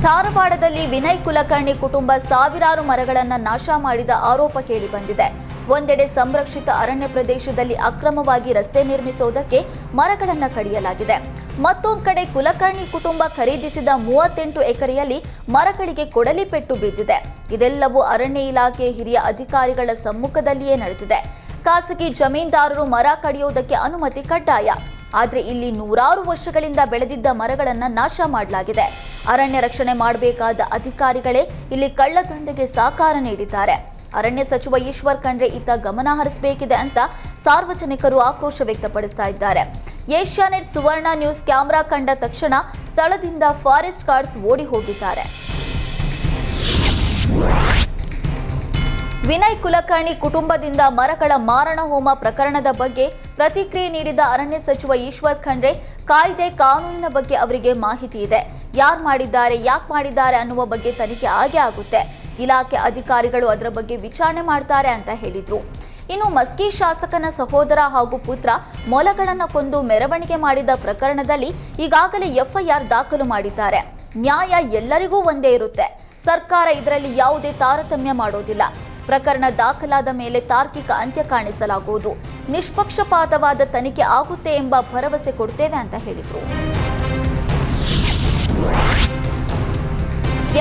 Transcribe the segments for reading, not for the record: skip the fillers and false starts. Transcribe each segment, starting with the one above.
ಧಾರವಾಡದಲ್ಲಿ ವಿನಯ್ ಕುಲಕರ್ಣಿ ಕುಟುಂಬ ಸಾವಿರಾರು ಮರಗಳನ್ನು ನಾಶ ಮಾಡಿದ ಆರೋಪ ಕೇಳಿಬಂದಿದೆ. ಒಂದೆಡೆ ಸಂರಕ್ಷಿತ ಅರಣ್ಯ ಪ್ರದೇಶದಲ್ಲಿ ಅಕ್ರಮವಾಗಿ ರಸ್ತೆ ನಿರ್ಮಿಸುವುದಕ್ಕೆ ಮರಗಳನ್ನು ಕಡಿಯಲಾಗಿದೆ. ಮತ್ತೊಂದು ಕಡೆ ಕುಲಕರ್ಣಿ ಕುಟುಂಬ ಖರೀದಿಸಿದ 38 ಎಕರೆಯಲ್ಲಿ ಮರಗಳಿಗೆ ಕೊಡಲಿ ಪೆಟ್ಟು ಬಿದ್ದಿದೆ. ಇದೆಲ್ಲವೂ ಅರಣ್ಯ ಇಲಾಖೆ ಹಿರಿಯ ಅಧಿಕಾರಿಗಳ ಸಮ್ಮುಖದಲ್ಲಿಯೇ ನಡೆದಿದೆ. ಖಾಸಗಿ ಜಮೀನ್ದಾರರು ಮರ ಕಡಿಯುವುದಕ್ಕೆ ಅನುಮತಿ ಕಡ್ಡಾಯ. ಆದರೆ ಇಲ್ಲಿ ನೂರಾರು ವರ್ಷಗಳಿಂದ ಬೆಳೆದಿದ್ದ ಮರಗಳನ್ನು ನಾಶ ಮಾಡಲಾಗಿದೆ. ಅರಣ್ಯ ರಕ್ಷಣೆ ಮಾಡಬೇಕಾದ ಅಧಿಕಾರಿಗಳೇ ಇಲ್ಲಿ ಕಳ್ಳದಂಧೆಗೆ ಸಹಕಾರ ನೀಡಿದ್ದಾರೆ. ಅರಣ್ಯ ಸಚಿವ ಈಶ್ವರ್ ಖಂಡ್ರೆ ಇತ್ತ ಗಮನ ಹರಿಸಬೇಕಿದೆ ಅಂತ ಸಾರ್ವಜನಿಕರು ಆಕ್ರೋಶ ವ್ಯಕ್ತಪಡಿಸ್ತಾ ಇದ್ದಾರೆ. ಏಷ್ಯಾನೆಟ್ ಸುವರ್ಣ ನ್ಯೂಸ್ ಕ್ಯಾಮೆರಾ ಕಂಡ ತಕ್ಷಣ ಸ್ಥಳದಿಂದ ಫಾರೆಸ್ಟ್ ಗಾರ್ಡ್ಸ್ ಓಡಿ ಹೋಗಿದ್ದಾರೆ. ವಿನಯ್ ಕುಲಕರ್ಣಿ ಕುಟುಂಬದಿಂದ ಮರಗಳ ಮಾರಣ ಹೋಮ ಪ್ರಕರಣದ ಬಗ್ಗೆ ಪ್ರತಿಕ್ರಿಯೆ ನೀಡಿದ ಅರಣ್ಯ ಸಚಿವ ಈಶ್ವರ್ ಖಂಡ್ರೆ, ಕಾಯ್ದೆ ಕಾನೂನಿನ ಬಗ್ಗೆ ಅವರಿಗೆ ಮಾಹಿತಿ ಇದೆ. ಯಾರು ಮಾಡಿದ್ದಾರೆ, ಯಾಕೆ ಮಾಡಿದ್ದಾರೆ ಅನ್ನುವ ಬಗ್ಗೆ ತನಿಖೆ ಆಗೇ ಆಗುತ್ತೆ. ಇಲಾಖೆ ಅಧಿಕಾರಿಗಳು ಅದರ ಬಗ್ಗೆ ವಿಚಾರಣೆ ಮಾಡ್ತಾರೆ ಅಂತ ಹೇಳಿದ್ರು. ಇನ್ನು ಮಸ್ಕಿ ಶಾಸಕನ ಸಹೋದರ ಹಾಗೂ ಪುತ್ರ ಮೊಲಗಳನ್ನು ಕೊಂದು ಮೆರವಣಿಗೆ ಮಾಡಿದ ಪ್ರಕರಣದಲ್ಲಿ ಈಗಾಗಲೇ ಎಫ್ಐಆರ್ ದಾಖಲು ಮಾಡಿದ್ದಾರೆ. ನ್ಯಾಯ ಎಲ್ಲರಿಗೂ ಒಂದೇ ಇರುತ್ತೆ. ಸರ್ಕಾರ ಇದರಲ್ಲಿ ಯಾವುದೇ ತಾರತಮ್ಯ ಮಾಡೋದಿಲ್ಲ. ಪ್ರಕರಣ ದಾಖಲಾದ ಮೇಲೆ ತಾರ್ಕಿಕ ಅಂತ್ಯ ಕಾಣಿಸಲಾಗುವುದು. ನಿಷ್ಪಕ್ಷಪಾತವಾದ ತನಿಖೆ ಆಗುತ್ತೆ ಎಂಬ ಭರವಸೆ ಕೊಡ್ತೇವೆ ಅಂತ ಹೇಳಿದ್ರು.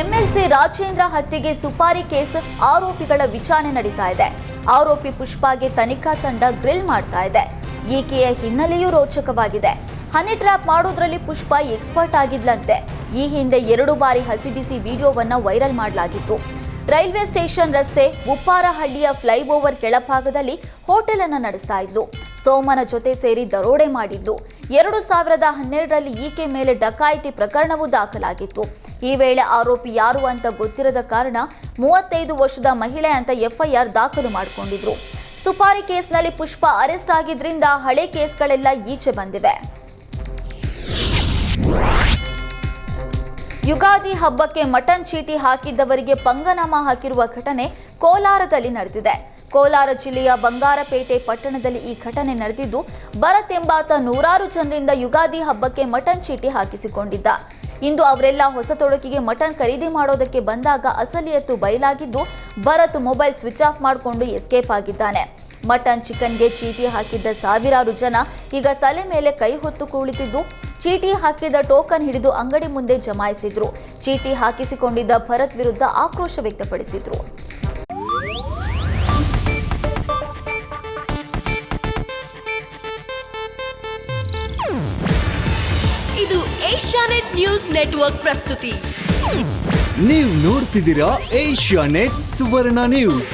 ಎಂಎಲ್ಸಿ ರಾಜೇಂದ್ರ ಹತ್ಯೆಗೆ ಸುಪಾರಿ ಕೇಸ್ ಆರೋಪಿಗಳ ವಿಚಾರಣೆ ನಡೀತಾ ಇದೆ. ಆರೋಪಿ ಪುಷ್ಪಾಗೆ ತನಿಖಾ ತಂಡ ಗ್ರಿಲ್ ಮಾಡ್ತಾ ಇದೆ. ಈಕೆಯ ಹಿನ್ನೆಲೆಯೂ ರೋಚಕವಾಗಿದೆ. ಹನಿ ಟ್ರ್ಯಾಪ್ ಮಾಡೋದ್ರಲ್ಲಿ ಪುಷ್ಪ ಎಕ್ಸ್ಪರ್ಟ್ ಆಗಿದ್ಲಂತೆ. ಈ ಹಿಂದೆ 2 ಬಾರಿ ಹಸಿಬಿಸಿ ವಿಡಿಯೋವನ್ನ ವೈರಲ್ ಮಾಡಲಾಗಿತ್ತು. ರೈಲ್ವೆ ಸ್ಟೇಷನ್ ರಸ್ತೆ ಉಪ್ಪಾರಹಳ್ಳಿಯ ಫ್ಲೈಓವರ್ ಕೆಳಭಾಗದಲ್ಲಿ ಹೋಟೆಲ್ ಅನ್ನು ನಡೆಸ್ತಾ ಇದ್ಲು. ಸೋಮನ ಜೊತೆ ಸೇರಿ ದರೋಡೆ ಮಾಡಿದ್ಲು. 2012ರಲ್ಲಿ ಈಕೆ ಮೇಲೆ ಡಕಾಯಿತಿ ಪ್ರಕರಣವೂ ದಾಖಲಾಗಿತ್ತು. ಈ ವೇಳೆ ಆರೋಪಿ ಯಾರು ಅಂತ ಗೊತ್ತಿರದ ಕಾರಣ 35 ವರ್ಷದ ಮಹಿಳೆ ಅಂತ ಎಫ್ಐಆರ್ ದಾಖಲು ಮಾಡಿಕೊಂಡಿದ್ರು. ಸುಪಾರಿ ಕೇಸ್ನಲ್ಲಿ ಪುಷ್ಪ ಅರೆಸ್ಟ್ ಆಗಿದ್ರಿಂದ ಹಳೆ ಕೇಸ್ಗಳೆಲ್ಲ ಈಚೆ ಬಂದಿವೆ. ಯುಗಾದಿ ಹಬ್ಬಕ್ಕೆ ಮಟನ್ ಚೀಟಿ ಹಾಕಿದ್ದವರಿಗೆ ಪಂಗನಾಮ ಹಾಕಿರುವ ಘಟನೆ ಕೋಲಾರದಲ್ಲಿ ನಡೆದಿದೆ. ಕೋಲಾರ ಜಿಲ್ಲೆಯ ಬಂಗಾರಪೇಟೆ ಪಟ್ಟಣದಲ್ಲಿ ಈ ಘಟನೆ ನಡೆದಿದ್ದು, ಭರತ್ ಎಂಬಾತ ನೂರಾರು ಜನರಿಂದ ಯುಗಾದಿ ಹಬ್ಬಕ್ಕೆ ಮಟನ್ ಚೀಟಿ ಹಾಕಿಸಿಕೊಂಡಿದ್ದ. ಇಂದು ಅವರೆಲ್ಲ ಹೊಸ ತೊಡಕಿಗೆ ಮಟನ್ ಖರೀದಿ ಮಾಡೋದಕ್ಕೆ ಬಂದಾಗ ಅಸಲಿಯತ್ತು ಬಯಲಾಗಿದ್ದು, ಭರತ್ ಮೊಬೈಲ್ ಸ್ವಿಚ್ ಆಫ್ ಮಾಡಿಕೊಂಡು ಎಸ್ಕೇಪ್ ಆಗಿದ್ದಾನೆ. ಮಟನ್ ಚಿಕನ್ಗೆ ಚೀಟಿ ಹಾಕಿದ್ದ ಸಾವಿರಾರು ಜನ ಈಗ ತಲೆ ಮೇಲೆ ಕೈ ಹೊತ್ತು ಕುಳಿತಿದ್ದು, ಚೀಟಿ ಹಾಕಿದ ಟೋಕನ್ ಹಿಡಿದು ಅಂಗಡಿ ಮುಂದೆ ಜಮಾಯಿಸಿದ್ರು. ಚೀಟಿ ಹಾಕಿಸಿಕೊಂಡಿದ್ದ ಭರತ್ ವಿರುದ್ಧ ಆಕ್ರೋಶ ವ್ಯಕ್ತಪಡಿಸಿದ್ರು. ಇದು ಏಷ್ಯಾನೆಟ್ ನ್ಯೂಸ್ ನೆಟ್ವರ್ಕ್ ಪ್ರಸ್ತುತಿ. ನೀವು ನೋಡ್ತಿದ್ದೀರಾ ಏಷ್ಯಾನೆಟ್ ಸುವರ್ಣ ನ್ಯೂಸ್.